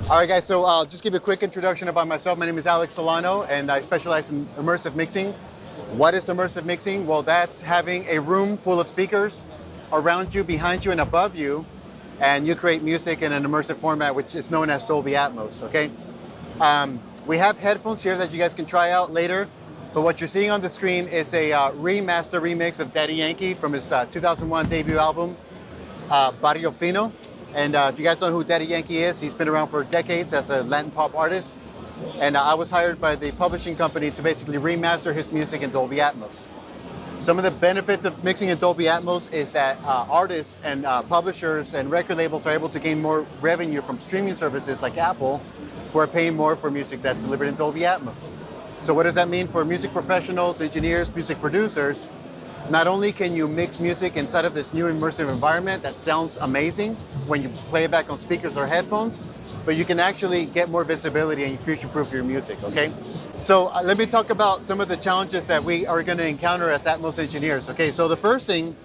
All right, guys, so I'll just give you a quick introduction about myself. My name is Alex Solano, and I specialize in immersive mixing. What is immersive mixing? Well, that's having a room full of speakers around you, behind you, and above you, and you create music in an immersive format, which is known as Dolby Atmos, okay? We have headphones here that you guys can try out later, but what you're seeing on the screen is a remaster remix of Daddy Yankee from his 2001 debut album, Barrio Fino. And if you guys don't know who Daddy Yankee is, he's been around for decades as a Latin pop artist. And I was hired by the publishing company to basically remaster his music in Dolby Atmos. Some of the benefits of mixing in Dolby Atmos is that artists and publishers and record labels are able to gain more revenue from streaming services like Apple, who are paying more for music that's delivered in Dolby Atmos. So what does that mean for music professionals, engineers, music producers? Not only can you mix music inside of this new immersive environment that sounds amazing when you play it back on speakers or headphones, but you can actually get more visibility and future-proof your music, okay? So let me talk about some of the challenges that we are gonna encounter as Atmos engineers, okay? So the first thing,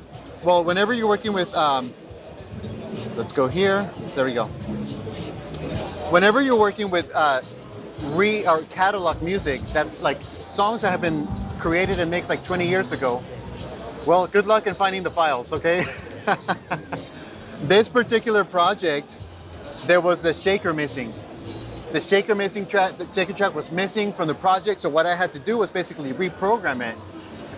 well, whenever you're working with, let's go here, there we go. Whenever you're working with or catalog music, that's like songs that have been created and mixed like 20 years ago, well, good luck in finding the files, okay? This particular project, there was the shaker missing. The shaker track was missing from the project, so what I had to do was basically reprogram it.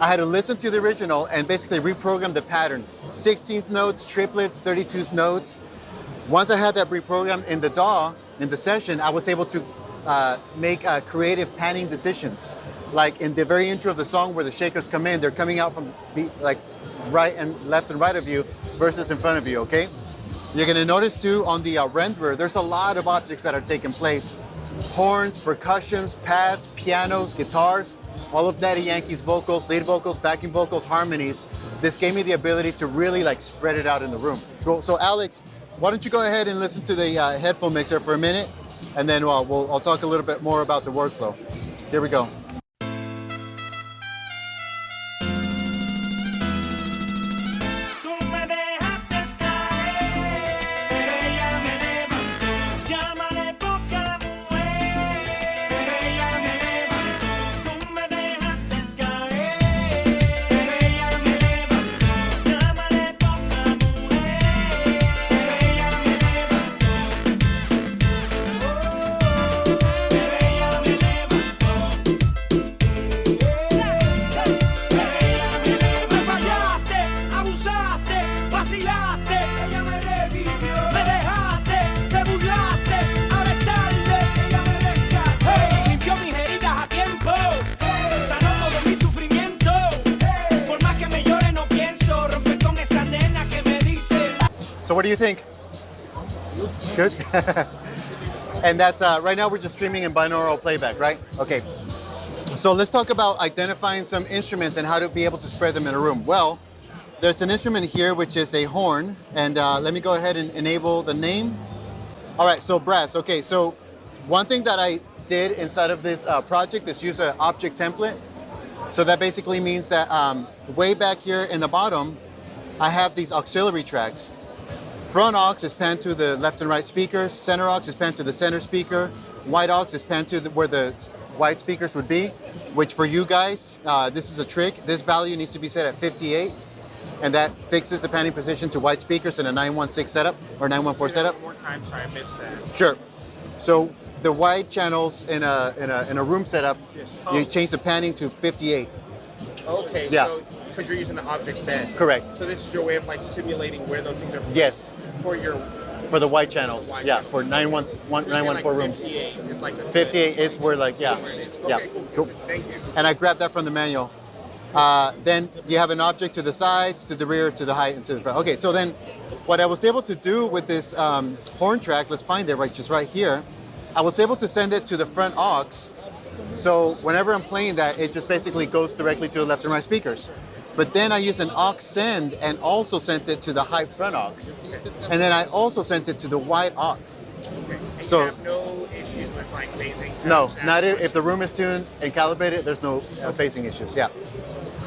I had to listen to the original and basically reprogram the pattern. 16th notes, triplets, 32 notes. Once I had that reprogrammed in the DAW, in the session, I was able to make creative panning decisions. Like in the very intro of the song where the shakers come in, they're coming out from like right and left and right of you versus in front of you, okay? You're gonna notice too on the renderer, there's a lot of objects that are taking place. Horns, percussions, pads, pianos, guitars, all of Daddy Yankee's vocals, lead vocals, backing vocals, harmonies. This gave me the ability to really like spread it out in the room. Cool. So Alex, why don't you go ahead and listen to the headphone mixer for a minute, and then I'll talk a little bit more about the workflow. Here we go. So what do you think? Good? And that's, right now we're just streaming in binaural playback, right? Okay. So let's talk about identifying some instruments and how to be able to spread them in a room. Well, there's an instrument here which is a horn, and let me go ahead and enable the name. All right, so brass. Okay, so one thing that I did inside of this project is use an object template. So that basically means that way back here in the bottom, I have these auxiliary tracks. Front aux is panned to the left and right speakers. Center aux is panned to the center speaker. White aux is panned to where the white speakers would be, which for you guys, this is a trick. This value needs to be set at 58, and that fixes the panning position to white speakers in a 916 setup or 914 setup. One more time, sorry, I missed that. Sure. So the white channels in a room setup, yes. You change the panning to 58. Okay, yeah. So because you're using the object bed. Correct. So this is your way of like simulating where those things are. Yes. For the white channels. The white channels. For 914 like rooms. 58 is like a 58 is where like, yeah. Okay, yeah. Cool. Thank you. And I grabbed that from the manual. Then you have an object to the sides, to the rear, to the height, and to the front. Okay, so then what I was able to do with this horn track, let's find it just right here. I was able to send it to the front aux. So whenever I'm playing that, it just basically goes directly to the left and right speakers. But then I used an aux send and also sent it to the high front aux. And then I also sent it to the wide aux. Okay. And so you have no issues with like phasing? No, not if the room is tuned and calibrated, there's no phasing issues, yeah.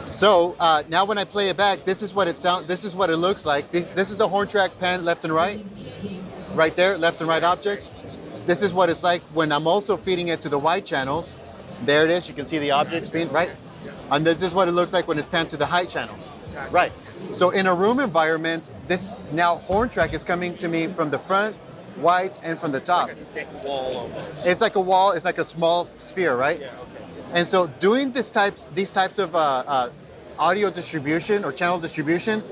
So now when I play it back, this is what it looks like. This is the horn track pan left and right. Right there, left and right objects. This is what it's like when I'm also feeding it to the wide channels. There it is. You can see the objects being right. And this is what it looks like when it's panned to the high channels. Gotcha. Right. So in a room environment, this now horn track is coming to me from the front, wides, and from the top. Like a thick wall almost. It's like a wall. It's like a small sphere, right? Yeah, okay. And so doing these types of audio distribution or channel distribution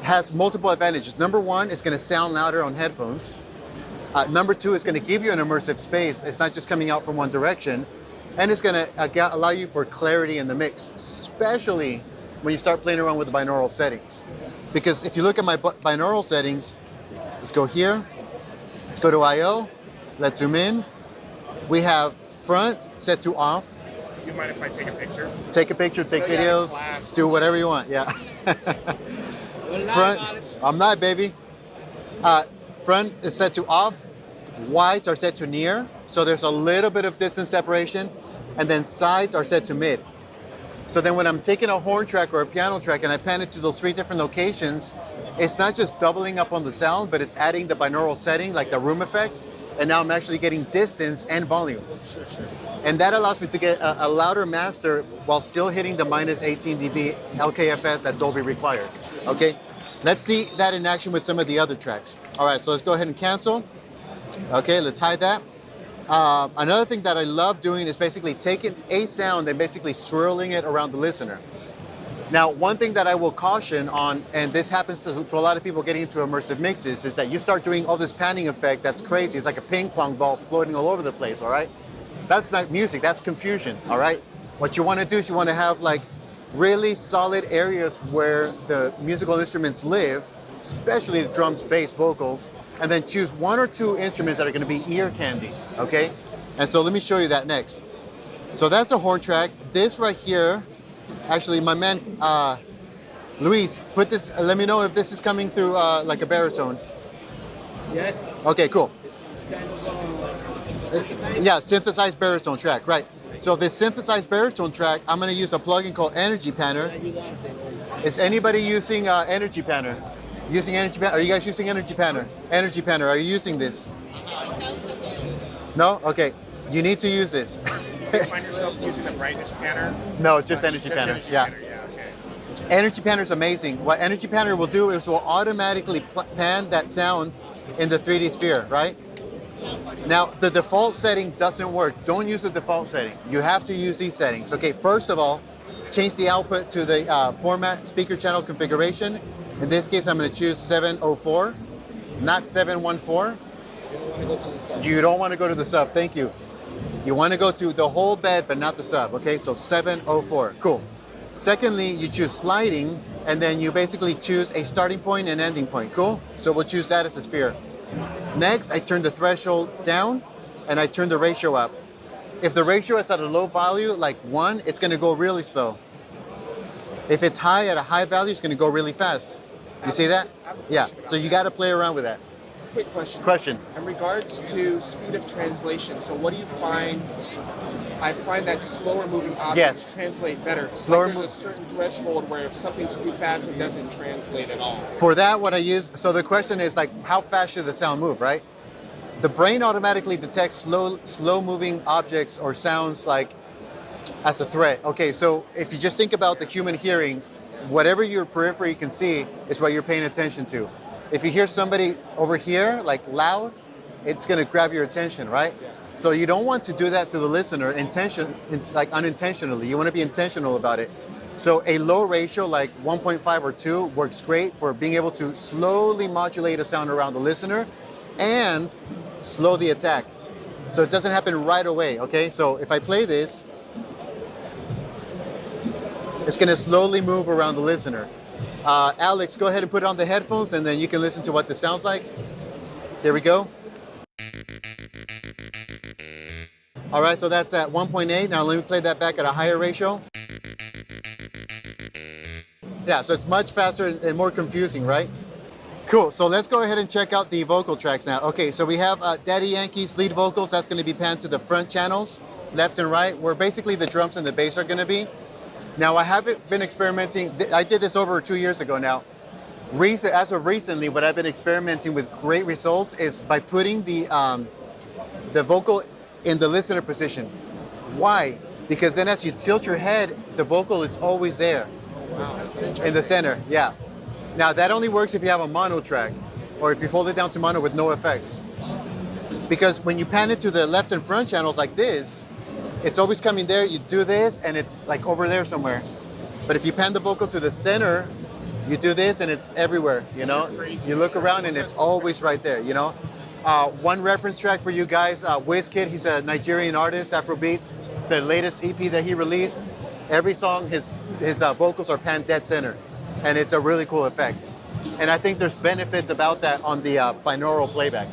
has multiple advantages. Number one, it's going to sound louder on headphones. Number two, it's going to give you an immersive space. It's not just coming out from one direction. And it's going to allow you for clarity in the mix, especially when you start playing around with the binaural settings. Because if you look at my binaural settings, let's go here, let's go to I/O, let's zoom in. We have front set to off. Do you mind if I take a picture? Take a picture, take Oh, yeah, videos, class. do whatever you want, yeah. Front, I'm not, baby. Front is set to off, wides are set to near, so there's a little bit of distance separation, and then sides are set to mid. So then when I'm taking a horn track or a piano track and I pan it to those 3 different locations, it's not just doubling up on the sound, but it's adding the binaural setting, like the room effect, and now I'm actually getting distance and volume. Sure. And that allows me to get a louder master while still hitting the minus 18 dB LKFS that Dolby requires, okay? Let's see that in action with some of the other tracks. All right, so let's go ahead and cancel. Okay, let's hide that. Another thing that I love doing is basically taking a sound and basically swirling it around the listener. Now, one thing that I will caution on, and this happens to a lot of people getting into immersive mixes, is that you start doing all this panning effect that's crazy. It's like a ping pong ball floating all over the place, all right? That's not music, that's confusion, all right? What you wanna do is you wanna have like really solid areas where the musical instruments live, especially the drums, bass, vocals, and then choose 1 or 2 instruments that are gonna be ear candy, okay? And so let me show you that next. So that's a horn track. This right here, actually my man, Luis, put this, let me know if this is coming through like a baritone. Yes, Okay, cool. it's kind of synthesized. Yeah, synthesized baritone track, right. So this synthesized baritone track, I'm gonna use a plugin called Energy Panner. Is anybody using Energy Panner? Using Energy Panner? Are you guys using Energy Panner? Energy Panner, are you using this? No? Okay, you need to use this. You find yourself using the brightness panner? No, just Energy Panner, Energy yeah. Panner, yeah, okay. Energy Panner is amazing. What Energy Panner will do is will automatically pan that sound in the 3D sphere, right? Now, the default setting doesn't work. Don't use the default setting. You have to use these settings. Okay, first of all, change the output to the format speaker channel configuration. In this case, I'm going to choose 704, not 714. You don't want to go to the sub. Thank you. You want to go to the whole bed, but not the sub. Okay, so 704. Cool. Secondly, you choose sliding, and then you basically choose a starting point and ending point. Cool? So we'll choose that as a sphere. Next, I turn the threshold down, and I turn the ratio up. If the ratio is at a low value, like 1, it's going to go really slow. If it's high at a high value, it's going to go really fast. You see that? Yeah, so you got to play around with that. Quick question. Question. In regards to speed of translation, so what do you find? I find that slower moving objects Yes. translate better. Slower Like there's a certain threshold where if something's too fast, it doesn't translate at all. For that, what I use, so the question is like, how fast should the sound move, right? The brain automatically detects slow moving objects or sounds like as a threat. Okay, so if you just think about the human hearing, whatever your periphery can see is what you're paying attention to. If you hear somebody over here, like loud, it's gonna grab your attention, right? So you don't want to do that to the listener like unintentionally. You wanna be intentional about it. So a low ratio like 1.5 or 2 works great for being able to slowly modulate a sound around the listener and slow the attack. So it doesn't happen right away, okay? So if I play this, it's gonna slowly move around the listener. Alex, go ahead and put on the headphones and then you can listen to what this sounds like. There we go. All right, so that's at 1.8. Now let me play that back at a higher ratio. Yeah, so it's much faster and more confusing, right? Cool, so let's go ahead and check out the vocal tracks now. Okay, so we have Daddy Yankee's lead vocals. That's gonna be panned to the front channels, left and right, where basically the drums and the bass are gonna be. Now, I haven't been experimenting. I did this over 2 years ago now. As of recently, what I've been experimenting with great results is by putting the the vocal in the listener position. Why? Because then as you tilt your head, the vocal is always there Wow, that's interesting. in the center. Yeah. Now that only works if you have a mono track or if you fold it down to mono with no effects. Because when you pan it to the left and front channels like this, it's always coming there. You do this and it's like over there somewhere. But if you pan the vocal to the center, you do this and it's everywhere, you know? Crazy. You look around and it's always right there, you know? One reference track for you guys, Wizkid, he's a Nigerian artist, Afrobeats. The latest EP that he released, every song, his vocals are panned dead center. And it's a really cool effect. And I think there's benefits about that on the binaural playback.